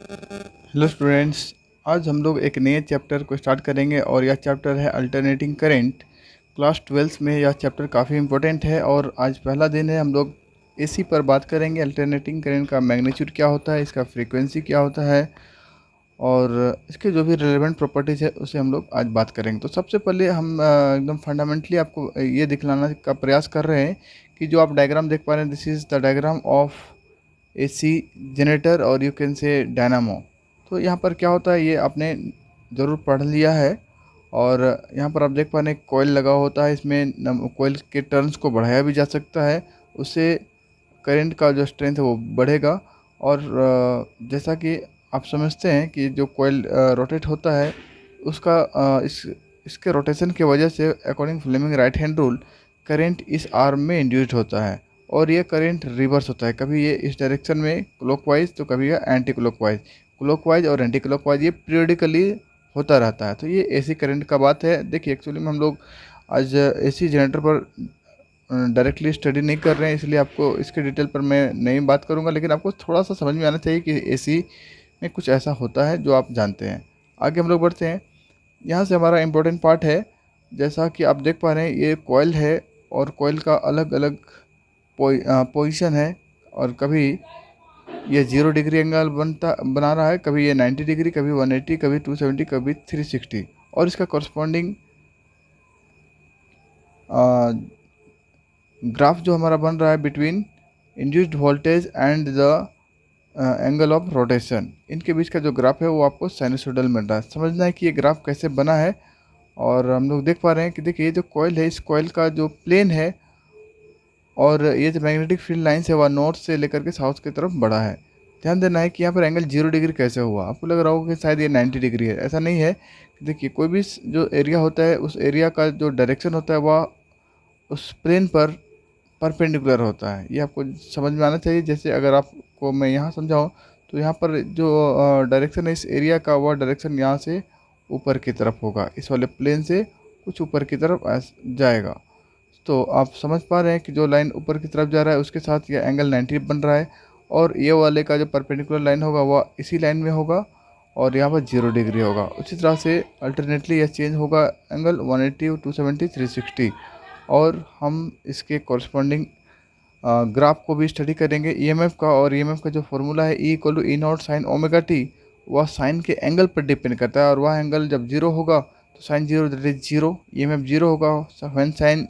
Hello students. आज हम लोग एक नए चैप्टर को स्टार्ट करेंगे और यह चैप्टर है अल्टरनेटिंग करंट। क्लास 12 में यह चैप्टर काफ़ी इम्पोर्टेंट है और आज पहला दिन है। हम लोग इसी पर बात करेंगे। अल्टरनेटिंग करंट का मैग्नीट्यूड क्या होता है, इसका फ्रीक्वेंसी क्या होता है और इसके जो भी रिलेवेंट प्रॉपर्टीज़ है उसे हम लोग आज बात करेंगे। तो सबसे पहले हम एकदम फंडामेंटली आपको ये दिखलाना का प्रयास कर रहे हैं कि जो आप डायग्राम देख पा रहे हैं, this is the diagram of AC generator और यू कैन से डायनामो। तो यहाँ पर क्या होता है ये आपने ज़रूर पढ़ लिया है। और यहाँ पर आप देख पा रहे हैं कोयल लगा होता है, इसमें कोयल के टर्न्स को बढ़ाया भी जा सकता है, उससे करंट का जो स्ट्रेंथ है वो बढ़ेगा। और जैसा कि आप समझते हैं कि जो कोयल रोटेट होता है उसका इसके रोटेशन की वजह से according Fleming right hand rule current इस आर्म में इंड्यूस्ड होता है और ये करंट रिवर्स होता है। कभी ये इस डायरेक्शन में क्लॉकवाइज तो कभी ये एंटी क्लॉकवाइज। क्लॉकवाइज और एंटी क्लॉकवाइज ये पीरियडिकली होता रहता है। तो ये एसी करंट का बात है। देखिए एक्चुअली में हम लोग आज एसी जनरेटर पर डायरेक्टली स्टडी नहीं कर रहे हैं, इसलिए आपको इसके डिटेल पर मैं नहीं बात करूंगा, लेकिन आपको थोड़ा सा समझ में आना चाहिए कि एसी में कुछ ऐसा होता है जो आप जानते हैं। आगे हम लोग बढ़ते हैं। यहाँ से हमारा इम्पोर्टेंट पार्ट है, जैसा कि आप देख पा रहे हैं ये कॉइल है और कॉइल का अलग अलग पोजीशन है। और कभी ये 0 डिग्री एंगल बना रहा है, कभी ये 90 डिग्री, कभी 180, कभी 270, कभी 360। और इसका कॉरस्पॉन्डिंग ग्राफ जो हमारा बन रहा है between induced voltage and the angle of rotation, इनके बीच का जो ग्राफ है वो आपको साइनसोइडल मिल रहा है। समझना है कि ये ग्राफ कैसे बना है। और हम लोग देख पा रहे हैं कि देखिए ये जो कॉइल है, इस कॉइल का जो प्लेन है और ये जो मैग्नेटिक फील्ड लाइन्स है वह नॉर्थ से लेकर के साउथ की तरफ बढ़ा है। ध्यान देना है कि यहाँ पर एंगल 0 डिग्री कैसे हुआ। आपको लग रहा होगा कि शायद ये 90 डिग्री है, ऐसा नहीं है। देखिए कोई भी जो एरिया होता है उस एरिया का जो डायरेक्शन होता है वह उस प्लेन पर परपेंडिकुलर होता है। ये आपको समझ में आना चाहिए। जैसे अगर आपको मैं यहाँ समझाऊँ तो यहाँ पर जो डायरेक्शन है इस एरिया का, वह डायरेक्शन यहाँ से ऊपर की तरफ होगा, इस वाले प्लेन से कुछ ऊपर की तरफ जाएगा। तो आप समझ पा रहे हैं कि जो लाइन ऊपर की तरफ जा रहा है उसके साथ यह एंगल 90 बन रहा है और ये वाले का जो परपेंडिकुलर लाइन होगा वह इसी लाइन में होगा और यहाँ पर 0 डिग्री होगा। उसी तरह से अल्टरनेटली यह चेंज होगा एंगल 180, 270, 360। और हम इसके कॉरस्पॉन्डिंग ग्राफ को भी स्टडी करेंगे ईएमएफ का। और ईएमएफ का जो फॉर्मूला है E equal to E naught sine omega T, वह साइन के एंगल पर डिपेंड करता है। और वह एंगल जब जीरो होगा तो sine zero that is zero, EMF zero होगा when sine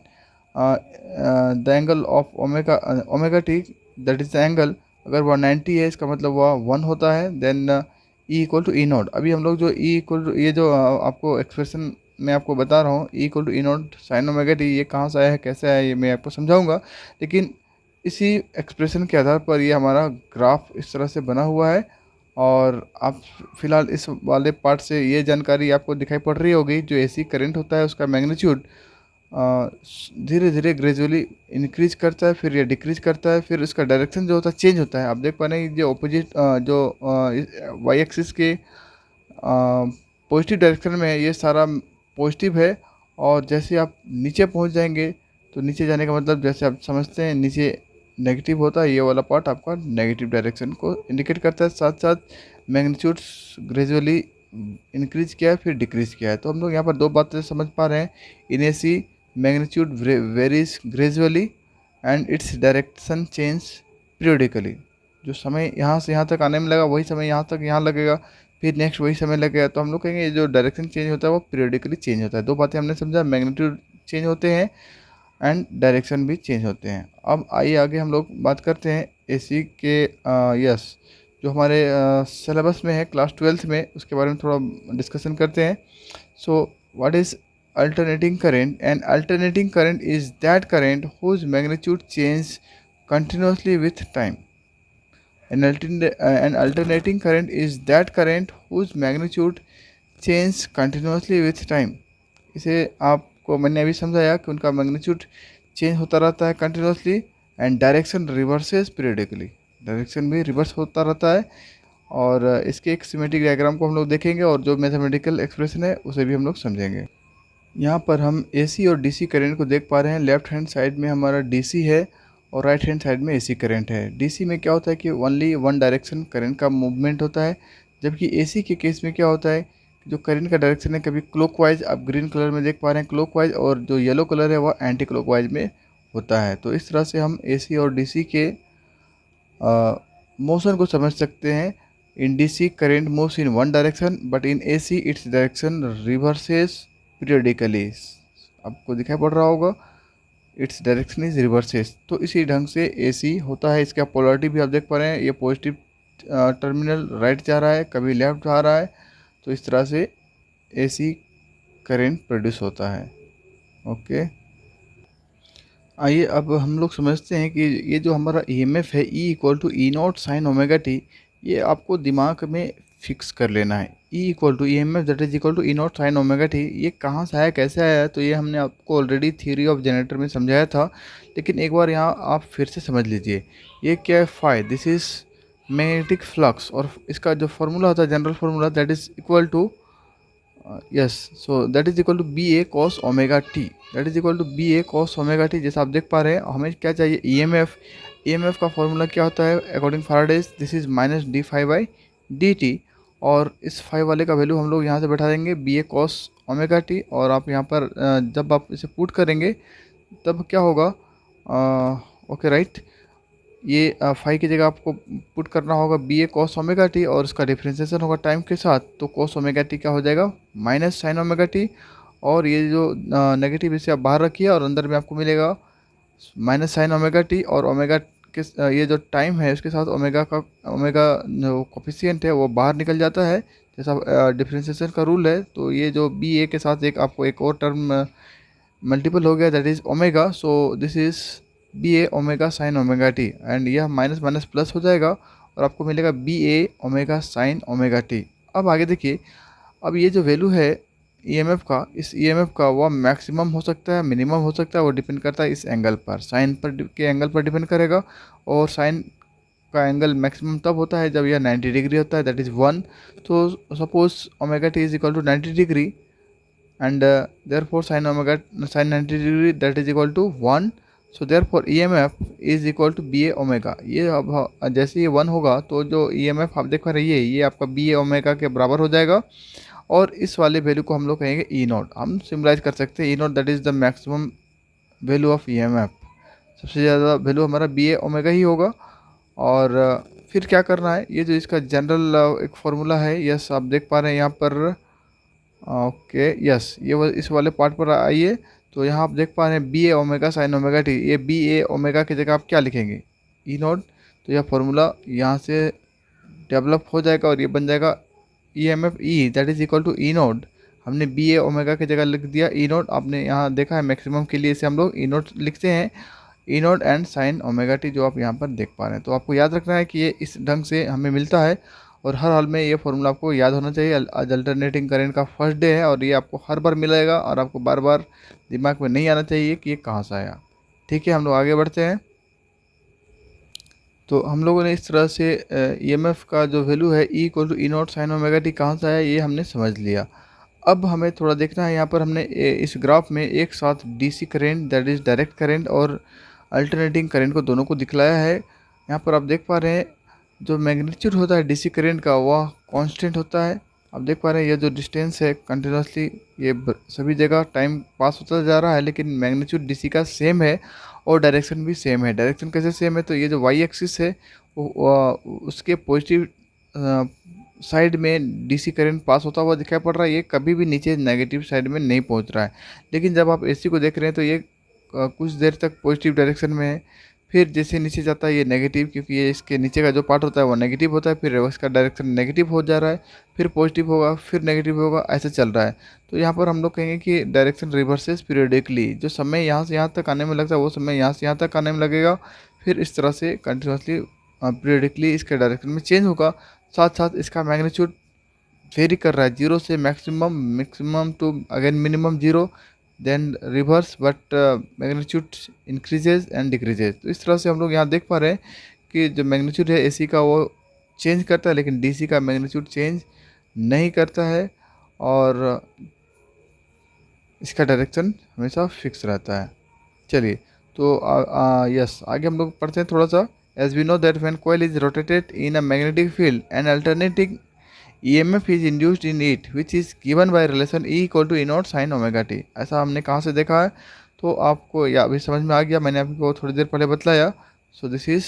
the angle of omega T that is the angle. अगर वह 90 है इसका मतलब वह 1 होता है। Then E equal to E naught. अभी हम लोग जो ई इक्वल टू ये जो आपको एक्सप्रेशन मैं आपको बता रहा हूँ E equal to E naught sine omega T, ये कहाँ से आया है कैसे आया है ये मैं आपको समझाऊंगा। लेकिन इसी एक्सप्रेशन के आधार पर ये हमारा ग्राफ इस तरह से बना हुआ है। और आप फिलहाल इस वाले पार्ट से ये जानकारी आपको दिखाई पड़ रही होगी, जो एसी करंट होता है उसका मैग्नीट्यूड धीरे धीरे ग्रेजुअली इंक्रीज करता है, फिर ये डिक्रीज करता है, फिर इसका डायरेक्शन जो होता है चेंज होता है। आप देख पा रहे हैं जो ऑपोजिट जो वाई एक्सिस के पॉजिटिव डायरेक्शन में है ये सारा पॉजिटिव है। और जैसे आप नीचे पहुंच जाएंगे तो नीचे जाने का मतलब जैसे आप समझते हैं नीचे नेगेटिव होता है, ये वाला पार्ट आपका नेगेटिव डायरेक्शन को इंडिकेट करता है। साथ साथ मैग्नीट्यूड ग्रेजुअली इंक्रीज किया है फिर डिक्रीज किया है। तो हम लोग यहाँ पर दो बातें समझ पा रहे हैं। In AC magnitude varies gradually and its direction change periodically. जो समय यहाँ से यहाँ तक आने में लगा वही समय यहाँ तक यहाँ लगेगा, फिर नेक्स्ट वही समय लगेगा। तो हम लोग कहेंगे ये जो डायरेक्शन चेंज होता है वो पीरियडिकली चेंज होता है। दो बातें हमने समझा, मैग्नीट्यूड चेंज होते हैं एंड डायरेक्शन भी चेंज होते हैं। अब आइए आगे हम लोग बात करते हैं एसी के यस जो हमारे सिलेबस में है क्लास 12th में, उसके बारे में थोड़ा डिस्कशन करते हैं। So what is alternating current? And alternating current is that current whose magnitude change continuously with time. An alternating current is that current whose magnitude change continuously with time. इसे आपको मैंने अभी समझाया कि उनका मैग्नीट्यूड चेंज होता रहता है continuously and direction reverses periodically, direction भी रिवर्स होता रहता है। और इसके एक सिमेट्रिक डायग्राम को हम लोग देखेंगे और जो मैथमेटिकल एक्सप्रेशन है उसे भी हम लोग समझेंगे। यहाँ पर हम एसी और डीसी करंट को देख पा रहे हैं। लेफ्ट हैंड साइड में हमारा डीसी है और राइट हैंड साइड में एसी करंट है। डीसी में क्या होता है कि ओनली वन डायरेक्शन करंट का मूवमेंट होता है, जबकि एसी के केस में क्या होता है, जो करंट का डायरेक्शन है कभी क्लॉकवाइज, आप ग्रीन कलर में देख पा रहे हैं क्लॉकवाइज, और जो येलो कलर है वह एंटी क्लॉकवाइज में होता है। तो इस तरह से हम एसी और डीसी के मोशन को समझ सकते हैं। In DC current moves in one direction, but in AC its direction reverses periodically. आपको दिखाई पड़ रहा होगा, इट्स डायरेक्शन इज रिवर्सेस। तो इसी ढंग से एसी होता है। इसका पोलरिटी भी आप देख पा रहे हैं, ये पॉजिटिव टर्मिनल राइट जा रहा है, कभी लेफ्ट जा रहा है। तो इस तरह से एसी करंट प्रोड्यूस होता है। ओके, आइए अब हम लोग समझते हैं कि ये जो हमारा ईएमएफ है E equal to E naught sine omega T, ये आपको दिमाग में फिक्स कर लेना है। E equal to E M F that is equal to E naught sine omega T, ये कहाँ से आया, कैसे आया, तो ये हमने आपको ऑलरेडी थ्योरी ऑफ जनरेटर में समझाया था, लेकिन एक बार यहाँ आप फिर से समझ लीजिए। ये क्या है, phi, this is magnetic flux, और इसका जो फार्मूला होता है, general formula, that is equal to yes, so that is equal to B A cos omega T, that is equal to B A cos omega T. जैसा आप देख पा रहे हैं, हमें क्या चाहिए, ईएमएफ। ईएमएफ का फॉर्मूला क्या होता है according Faraday's, this is minus D five by D T, और इस फाइव वाले का वैल्यू हम लोग यहाँ से बैठा देंगे B A cos omega T, और आप यहाँ पर जब आप इसे पुट करेंगे तब क्या होगा, ओके राइट, ये फाइव की जगह आपको पुट करना होगा B A cos omega T, और उसका डिफ्रेंसिएशन होगा टाइम के साथ, तो कॉस ओमेगा टी क्या हो जाएगा, माइनस साइन ओमेगा टी, और ये जो नेगेटिव इसे आप बाहर रखिए, और अंदर में आपको मिलेगा माइनस साइन ओमेगा टी, और ओमेगा के ये जो टाइम है उसके साथ ओमेगा का, ओमेगा जो कोफिशिएंट है वो बाहर निकल जाता है, जैसा डिफ्रेंसिएशन का रूल है। तो ये जो बी ए के साथ एक आपको एक और टर्म मल्टीपल हो गया, that is omega, so this is B A omega sine omega T, and यह माइनस माइनस प्लस हो जाएगा, और आपको मिलेगा B A omega sine omega T. अब आगे देखिए, अब ये जो वैल्यू है ईएमएफ का, इस ईएमएफ का वह मैक्सिमम हो सकता है, मिनिमम हो सकता है, वो डिपेंड करता है इस एंगल पर, साइन पर के एंगल पर डिपेंड करेगा। और साइन का एंगल मैक्सिमम तब होता है जब यह 90 डिग्री होता है, दैट इज़ 1। तो suppose omega T is equal to 90 degree, and therefore sin 90 degree that is equal to 1, so therefore EMF is equal to B A omega. ये अब जैसे ये 1 होगा तो जो EMF आप देख पा रहे हैं ये आपका बी ए ओमेगा के बराबर हो जाएगा, और इस वाले वैल्यू को हम लोग कहेंगे ई नॉट। हम सिम्बलाइज कर सकते हैं E naught that is the maximum value of EMF, सबसे ज़्यादा वैल्यू हमारा बी ए ओमेगा ही होगा। और फिर क्या करना है, ये जो इसका जनरल एक फार्मूला है, यस आप देख पा रहे हैं यहाँ पर, ओके यस, इस वाले पार्ट पर आइए। तो यहाँ आप देख पा रहे हैं B A omega sine omega T, ये बी ए ओमेगा की जगह आप क्या लिखेंगे, ई नॉट। तो यह फार्मूला यहाँ से डेवलप हो जाएगा, और ये बन जाएगा E M F E that is equal to E naught. हमने बी ए ओमेगा की जगह लिख दिया ई नॉट, आपने यहाँ देखा है मैक्सिमम के लिए इसे हम लोग ई नॉट लिखते हैं, E naught and sine omega T, जो आप यहाँ पर देख पा रहे हैं। तो आपको याद रखना है कि ये इस ढंग से हमें मिलता है, और हर हाल में ये फॉर्मूला आपको याद होना चाहिए। आज अल्टरनेटिंग करंट का फर्स्ट डे है, और ये आपको हर बार मिलेगा, और आपको बार बार दिमाग में नहीं आना चाहिए कि ये कहाँ से आया। ठीक है, हम लोग आगे बढ़ते हैं। तो हम लोगों ने इस तरह से ईएमएफ का जो वैल्यू है E equal to E naught sine omega T कहाँ से आया ये हमने समझ लिया। अब हमें थोड़ा देखना है, यहाँ पर हमने इस ग्राफ में एक साथ DC current that is direct current और अल्टरनेटिंग करंट को दोनों को दिखलाया है। यहाँ पर आप देख पा रहे हैं जो मैग्नीट्यूड होता है डीसी करंट का वह कांस्टेंट होता है। आप देख पा रहे हैं ये जो डिस्टेंस है कंटिन्यूसली ये सभी जगह टाइम पास होता जा रहा है, लेकिन मैग्नीट्यूड डीसी का सेम है और डायरेक्शन भी सेम है। डायरेक्शन कैसे सेम है, तो ये जो वाई एक्सिस है उसके पॉजिटिव साइड में डीसी करंट पास होता हुआ दिखाई पड़ रहा है, ये कभी भी नीचे नेगेटिव साइड में नहीं पहुंच रहा है। लेकिन जब आप एसी को देख रहे हैं तो ये कुछ देर तक पॉजिटिव डायरेक्शन में है, फिर जैसे नीचे जाता है ये नेगेटिव, क्योंकि ये इसके नीचे का जो पार्ट होता है वो नेगेटिव होता है, फिर इसका डायरेक्शन नेगेटिव हो जा रहा है, फिर पॉजिटिव होगा, फिर नेगेटिव होगा, ऐसे चल रहा है। तो यहाँ पर हम लोग कहेंगे कि डायरेक्शन रिवर्सेस पीरियडिकली, जो समय यहाँ से यहाँ तक आने में लगता है वो समय यहाँ से यहाँ तक आने में लगेगा, फिर इस तरह से कंटिन्यूसली पीरियडिकली इसके डायरेक्शन में चेंज होगा। साथ साथ इसका मैग्नीट्यूड वेरी कर रहा है, जीरो से maximum, maximum to again minimum zero, then reverse, but magnitude increases and decreases. तो इस तरह से हम लोग यहाँ देख पा रहे हैं कि जो मैग्नीट्यूड है एसी का वो चेंज करता है, लेकिन डीसी का मैग्नीट्यूड चेंज नहीं करता है, और इसका डायरेक्शन हमेशा फिक्स रहता है। चलिए, तो यस आगे हम लोग पढ़ते हैं थोड़ा सा। As we know that when coil is rotated in a magnetic field, an alternating EMF is induced in it which is given by relation E equal to E naught sine omega T. ऐसा हमने कहाँ से देखा है, तो आपको या अभी समझ में आ गया, मैंने आपको थोड़ी देर पहले बतलाया। So this is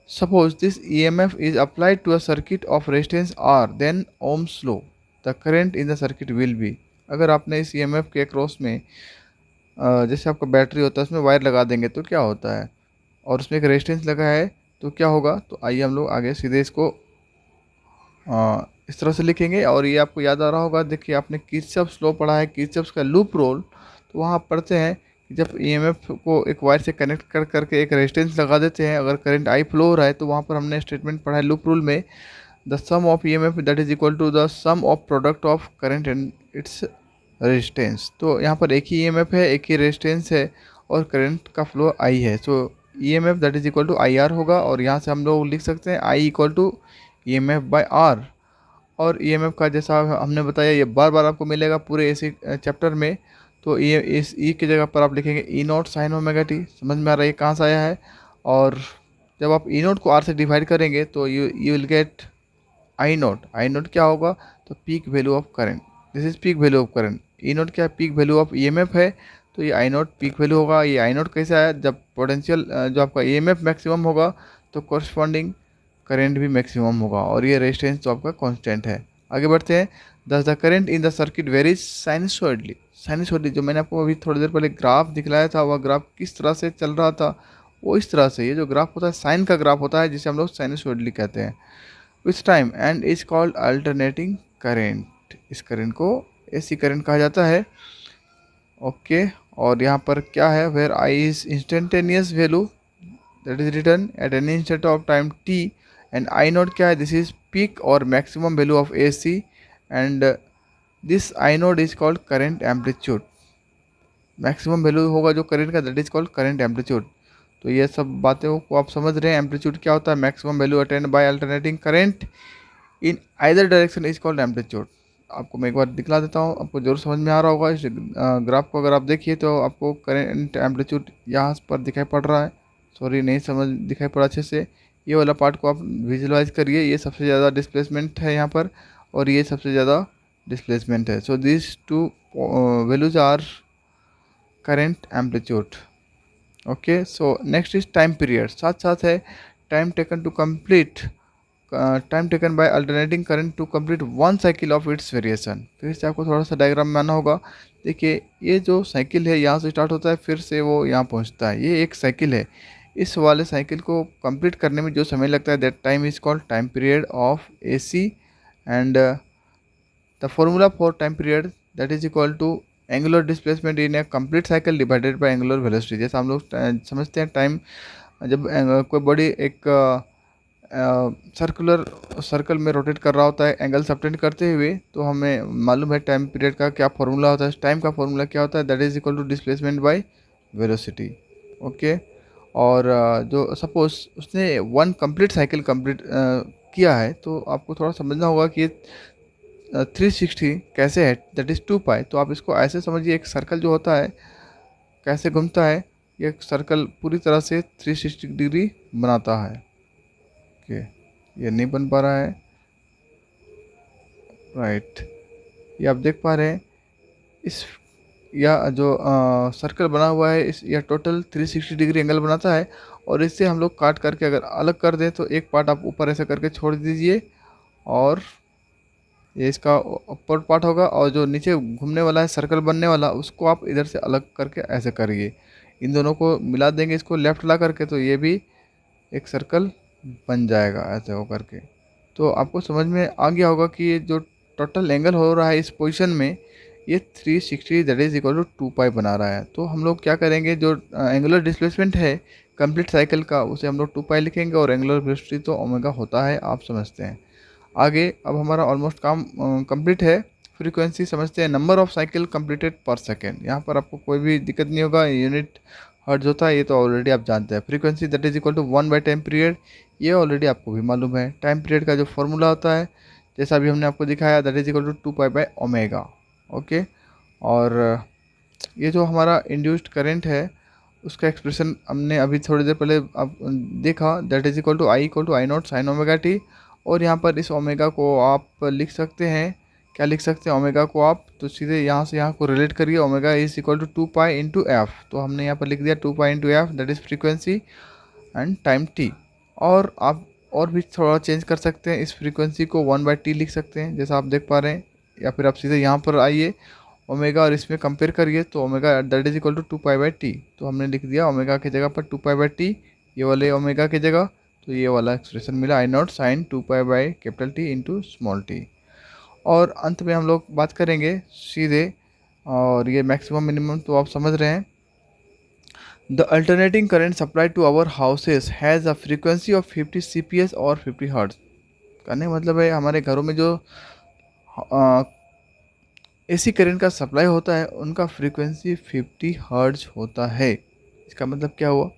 suppose this EMF is applied to a circuit of resistance R, then Ohm's law the current in the circuit will be. अगर आपने इस EMF के अक्रॉस में जैसे आपका बैटरी होता है उसमें वायर लगा देंगे तो क्या होता है, और उसमें एक रेजिस्टेंस लगा है तो क्या होगा। तो आइए हम लोग आगे सीधे इसको इस तरह से लिखेंगे। और ये आपको याद आ रहा होगा, देखिए आपने किरचॉफ्स लॉ पढ़ा है, किरचॉफ्स का लूप रोल। तो वहाँ आप पढ़ते हैं कि जब EMF को एक वायर से कनेक्ट कर करके एक रेजिस्टेंस लगा देते हैं, अगर करंट आई फ्लो हो रहा है, तो वहाँ पर हमने स्टेटमेंट पढ़ा है लूप रूल में, the sum of EMF that is equal to the sum of product of current and its resistance. तो यहाँ पर एक ही EMF है, एक ही रेजिस्टेंस है, और करंट का फ्लो आई है। So EMF that is equal to IR होगा, और यहाँ से हम लोग लिख सकते हैं I equal to EMF by R। और EMF का जैसा हमने बताया ये बार बार आपको मिलेगा पूरे इसी चैप्टर में। तो ये इस E की जगह पर आप लिखेंगे ई नॉट साइन ओमेगा टी। समझ में आ रहा है ये कहाँ से आया है। और जब आप ई नॉट को R से डिवाइड करेंगे तो you will get I naught क्या होगा, तो peak value of current. This is peak value of current. E note क्या है, पीक वैल्यू ऑफ EMF है, तो ये आई नोट पीक वैल्यू होगा। ये आई नोट कैसे आया, जब पोटेंशियल जो आपका EMF मैक्सिमम होगा तो कॉरस्पॉन्डिंग करंट भी मैक्सिमम होगा, और ये रेजिस्टेंस तो आपका कांस्टेंट है। आगे बढ़ते हैं। Thus the current in the circuit varies sinusoidally. Sinusoidally जो मैंने आपको अभी थोड़ी देर पहले ग्राफ दिखलाया था, वह ग्राफ किस तरह से चल रहा था, वो इस तरह से। ये जो ग्राफ होता है साइन का ग्राफ होता है, जिसे हम लोग साइनसॉइडली कहते हैं with time, and is called alternating current. इस करंट को AC करंट कहा जाता है। ओके और यहाँ पर क्या है, where I is instantaneous value that is written at any instant of time t, and I naught क्या है, दिस इज पीक और maximum value of AC, and this I naught is called current amplitude. Maximum value होगा जो current का, that is called current amplitude. तो ये सब बातें को आप समझ रहे हैं। एम्पलीट्यूड क्या होता है, maximum value attend bye alternating current in either direction is called amplitude. आपको मैं एक बार दिखला देता हूँ, आपको जरूर समझ में आ रहा होगा। इस ग्राफ को अगर आप देखिए तो आपको करंट एम्पलीट्यूड यहाँ पर दिखाई पड़ रहा है। सॉरी नहीं समझ दिखाई पड़ा अच्छे से। ये वाला पार्ट को आप विजुलाइज करिए, ये सबसे ज़्यादा डिस्प्लेसमेंट है यहाँ पर, और ये सबसे ज़्यादा डिस्प्लेसमेंट है। So this two values are current amplitude. Okay so next is time period. साथ साथ है time taken to complete, time taken by alternating current to complete one cycle of its variation. फिर से आपको थोड़ा सा डायग्राम में आना होगा। देखिए ये जो साइकिल है यहाँ से स्टार्ट होता है, फिर से वो यहाँ पहुँचता है, ये एक साइकिल है। इस वाले साइकिल को कंप्लीट करने में जो समय लगता है, that time is called time period of AC, and the formula for time period that is equal to angular displacement in a complete cycle divided by angular velocity. जैसा हम लोग समझते हैं टाइम, जब कोई बॉडी एक सर्कुलर सर्कल में rotate कर रहा होता है एंगल सबटेंड करते हुए, तो हमें मालूम है टाइम पीरियड का क्या फॉर्मूला होता है। टाइम का फॉर्मूला क्या होता है, that is equal to displacement by velocity. Okay और जो सपोज उसने वन कंप्लीट साइकिल कंप्लीट किया है, तो आपको थोड़ा समझना होगा कि 360 कैसे है, दैट इज़ 2 पाई। तो आप इसको ऐसे समझिए, एक सर्कल जो होता है कैसे घूमता है, ये सर्कल पूरी तरह से 360 डिग्री बनाता है। ओके ये नहीं बन पा रहा है, राइट। ये आप देख पा रहे हैं, इस या जो सर्कल बना हुआ है, इस यह टोटल 360 डिग्री एंगल बनाता है। और इससे हम लोग काट करके अगर अलग कर दें तो एक पार्ट आप ऊपर ऐसे करके छोड़ दीजिए, और ये इसका ऊपर पार्ट होगा, और जो नीचे घूमने वाला है सर्कल बनने वाला, उसको आप इधर से अलग करके ऐसे करिए। इन दोनों को मिला देंगे, इसको लेफ्ट ला करके, तो ये भी एक सर्कल बन जाएगा ऐसे हो करके। तो आपको समझ में आ गया होगा कि ये जो टोटल एंगल हो रहा है इस पोजीशन में, ये 360 दैट इज इक्वल टू 2 पाई बना रहा है। तो हम लोग क्या करेंगे, जो एंगुलर डिस्प्लेसमेंट है कंप्लीट साइकिल का, उसे हम लोग 2 पाई लिखेंगे, और एंगुलर वेलोसिटी तो ओमेगा होता है, आप समझते हैं। आगे अब हमारा ऑलमोस्ट काम कंप्लीट है। फ्रीक्वेंसी समझते हैं, नंबर ऑफ साइकिल कंप्लीटेड पर सेकेंड। यहाँ पर आपको कोई भी दिक्कत नहीं होगा, यूनिट हर्ट्ज होता है, ये तो ऑलरेडी आप जानते हैं। Frequency that is equal to one by time period, ये ऑलरेडी आपको भी मालूम है। टाइम पीरियड का जो फॉर्मूला होता है, जैसा अभी हमने आपको दिखाया, that is equal to 2 pi by omega. Okay और ये जो हमारा इंड्यूस्ड करंट है, उसका एक्सप्रेशन हमने अभी थोड़ी देर पहले आप देखा, that is equal to I equal to I naught sine omega T. और यहाँ पर इस ओमेगा को आप लिख सकते हैं, क्या लिख सकते हैं ओमेगा को आप, तो सीधे यहाँ से यहाँ को रिलेट करिए, omega is equal to 2 pi into F. तो हमने यहाँ पर लिख दिया 2 pi into F, that is frequency and time T. और आप और भी थोड़ा चेंज कर सकते हैं, इस फ्रीक्वेंसी को 1/t लिख सकते हैं जैसा आप देख पा रहे हैं, या फिर आप सीधे यहाँ पर आइए ओमेगा और इसमें कंपेयर करिए, तो omega that is equal to 2 पाई/t। तो हमने लिख दिया ओमेगा की जगह पर 2 पाई/t, ये वाले ओमेगा की जगह, तो ये वाला एक्सप्रेशन मिला I naught sine 2 pi by T into small T. और अंत में हम लोग बात करेंगे सीधे, और ये मैक्सिमम मिनिमम तो आप समझ रहे हैं। The alternating current supply to our houses has a frequency of 50 CPS और 50 हर्ट्ज। कहने का मतलब है हमारे घरों में जो एसी करंट का सप्लाई होता है उनका फ्रीक्वेंसी 50 हर्ट्ज होता है। इसका मतलब क्या हुआ,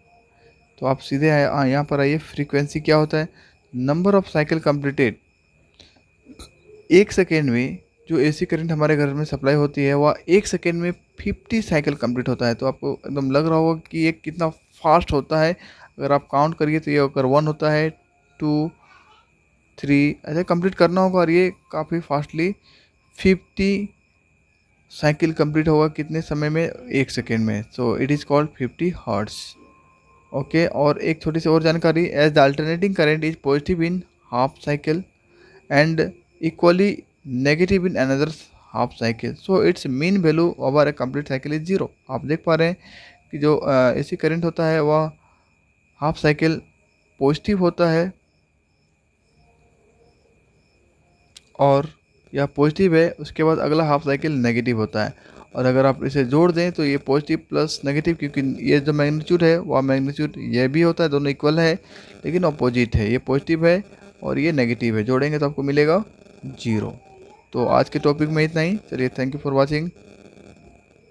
तो आप सीधे यहाँ पर आइए, फ्रीक्वेंसी क्या होता है, नंबर ऑफ साइकिल कंप्लीटेड। एक सेकेंड में जो एसी करंट हमारे घर में सप्लाई होती है वह एक सेकेंड में 50 साइकिल कंप्लीट होता है। तो आपको एकदम लग रहा होगा कि ये कितना फास्ट होता है। अगर आप काउंट करिए तो ये अगर 1 होता है, 2, 3 ऐसे कंप्लीट करना होगा, और ये काफ़ी फास्टली 50 साइकिल कंप्लीट होगा कितने समय में, एक सेकेंड में। So it is called 50 hertz. Okay, और एक छोटी सी और जानकारी, as the alternating current is positive in half cycle and equally negative in another half cycle, so its mean value over a complete cycle is 0। आप देख पा रहे हैं कि जो एसी करंट होता है वह हाफ साइकिल पॉजिटिव होता है, और यह पॉजिटिव है, उसके बाद अगला हाफ साइकिल नेगेटिव होता है। और अगर आप इसे जोड़ दें तो ये पॉजिटिव प्लस नेगेटिव, क्योंकि ये जो मैग्नीट्यूड है वह मैग्नीट्यूड ये भी होता है, दोनों इक्वल है लेकिन अपोजिट है, ये पॉजिटिव है और ये नेगेटिव है, जोड़ेंगे तो आपको मिलेगा 0। तो आज के टॉपिक में इतना ही, चलिए थैंक यू फॉर वॉचिंग।